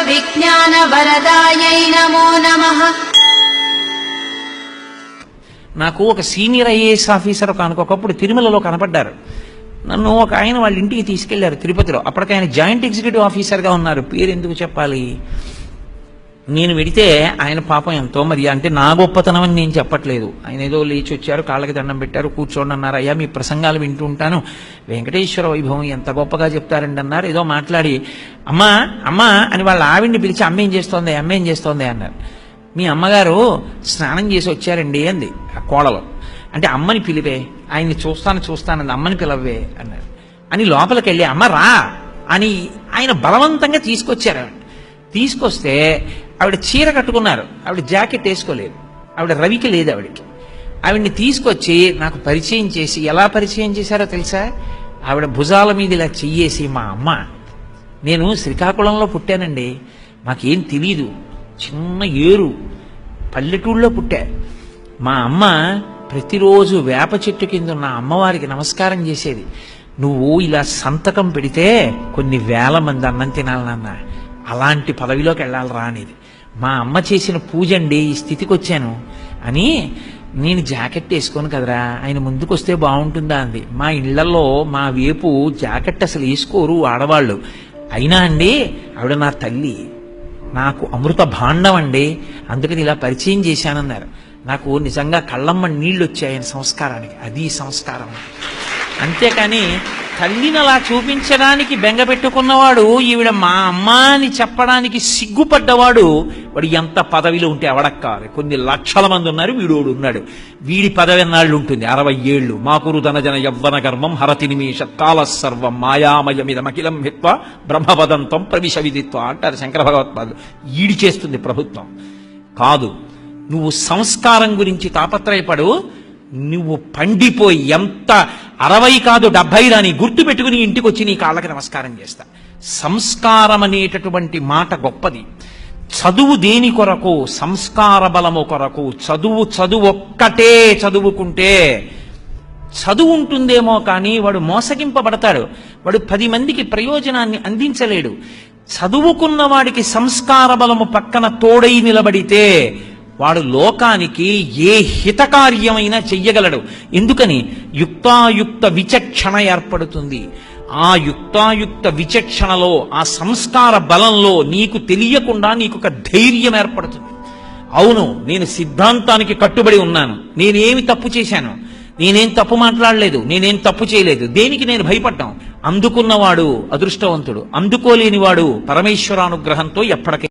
విజ్ఞాన వరదాయై నమో నమః. నాకు ఒక సీనియర్ ఐఏఎస్ ఆఫీసర్ ఒకప్పుడు తిరుమలలో కనపడ్డారు. నన్ను ఒక ఆయన వాళ్ళ ఇంటికి తీసుకెళ్లారు తిరుపతిలో. అప్పటికి ఆయన జాయింట్ ఎగ్జిక్యూటివ్ ఆఫీసర్గా ఉన్నారు. పేరు ఎందుకు చెప్పాలి? నేను వెడితే ఆయన పాపం ఎంతో మరి అంటే నా గొప్పతనం అని నేను చెప్పట్లేదు. ఆయన ఏదో లేచి వచ్చారు, కాళ్ళకి దండం పెట్టారు, కూర్చోండి అన్నారు. అయ్యా మీ ప్రసంగాలు వింటూ ఉంటాను, వెంకటేశ్వర వైభవం ఎంత గొప్పగా చెప్తారండి అన్నారు. ఏదో మాట్లాడి అమ్మా అమ్మా అని వాళ్ళ ఆవిడ్ని పిలిచి అమ్మేం చేస్తోంది అమ్మేం చేస్తోంది అన్నారు. మీ అమ్మగారు స్నానం చేసి వచ్చారండి అంది ఆ కోడలో. అంటే అమ్మని పిలివే, ఆయన్ని చూస్తానంది, అమ్మని పిలవే అన్నారు. అని లోపలికి వెళ్ళి అమ్మ రా అని ఆయన బలవంతంగా తీసుకొచ్చారు. తీసుకొస్తే ఆవిడ చీర కట్టుకున్నారు, ఆవిడ జాకెట్ వేసుకోలేదు, ఆవిడ రవికి లేదు ఆవిడకి. ఆవిడ్ని తీసుకొచ్చి నాకు పరిచయం చేసి ఎలా పరిచయం చేశారో తెలుసా? ఆవిడ భుజాల మీద ఇలా చెయ్యేసి మా అమ్మ, నేను శ్రీకాకుళంలో పుట్టానండి, మాకేం తెలీదు, చిన్న ఏరు పల్లెటూళ్ళలో పుట్టా. మా అమ్మ ప్రతిరోజు వేప చెట్టు కింద ఉన్న అమ్మవారికి నమస్కారం చేసేది. నువ్వు ఇలా సంతకం పెడితే కొన్ని వేల మంది అన్నం తినాలి నాన్న, అలాంటి పదవిలోకి వెళ్ళాలి రా అనేది. మా అమ్మ చేసిన పూజ అండి ఈ స్థితికి వచ్చాను అని. నేను జాకెట్ వేసుకోను కదరా, ఆయన ముందుకు వస్తే బాగుంటుందా అంది. మా ఇళ్లలో మా వైపు జాకెట్ అసలు వేసుకోరు ఆడవాళ్ళు. అయినా అండి ఆవిడ నా తల్లి, నాకు అమృత భాండం అండి, అందుకని ఇలా పరిచయం చేశానన్నారు. నాకు నిజంగా కళ్ళమ్మ నీళ్ళు వచ్చాయి ఆయన సంస్కారానికి. అది సంస్కారం. అంతేకాని తల్లిని అలా చూపించడానికి బెంగ పెట్టుకున్నవాడు, ఈవిడ మా అమ్మ అని చెప్పడానికి సిగ్గుపడ్డవాడు, వాడు ఎంత పదవిలో ఉంటే అవడక్కాలి. కొన్ని లక్షల మంది ఉన్నారు, వీడోడు ఉన్నాడు. వీడి పదవి ఎన్నాళ్ళు ఉంటుంది? 60 ఏళ్ళు. మాకురు ధనజన యవ్వన గర్వం హరతి నిమేష కాల సర్వం మాయామయమిదమఖిలం హిత్వ బ్రహ్మవదంతం ప్రవిశ విదిత్వ అంటారు శంకర భగవత్పాదులు. ఈడి చేస్తుంది ప్రభుత్వం కాదు. నువ్వు సంస్కారం గురించి తాపత్రయపడు, నువ్వు పండిపోయి ఎంత 60 కాదు 70 రాని గుర్తు పెట్టుకుని ఇంటికి వచ్చి నీ కాళ్ళకి నమస్కారం చేస్తా. సంస్కారం అనేటటువంటి మాట గొప్పది. చదువు దేని కొరకు? సంస్కార బలము కొరకు. చదువు ఒక్కటే చదువుకుంటే చదువు ఉంటుందేమో కానీ వాడు మోసగింపబడతాడు, వాడు 10 మందికి ప్రయోజనాన్ని అందించలేడు. చదువుకున్న వాడికి సంస్కార బలము పక్కన తోడై నిలబడితే వాడు లోకానికి ఏ హితకార్యమైనా చెయ్యగలడు. ఎందుకని? యుక్తాయుక్త విచక్షణ ఏర్పడుతుంది. ఆ యుక్తాయుక్త విచక్షణలో, ఆ సంస్కార బలంలో నీకు తెలియకుండా నీకు ఒక ధైర్యం ఏర్పడుతుంది. అవును, నేను సిద్ధాంతానికి కట్టుబడి ఉన్నాను, నేనేమి తప్పు చేశాను, నేనేం తప్పు మాట్లాడలేదు, నేనేం తప్పు చేయలేదు, దేనికి నేను భయపడ్డాం. అందుకున్నవాడు అదృష్టవంతుడు, అందుకోలేనివాడు పరమేశ్వరానుగ్రహంతో ఎప్పటికీ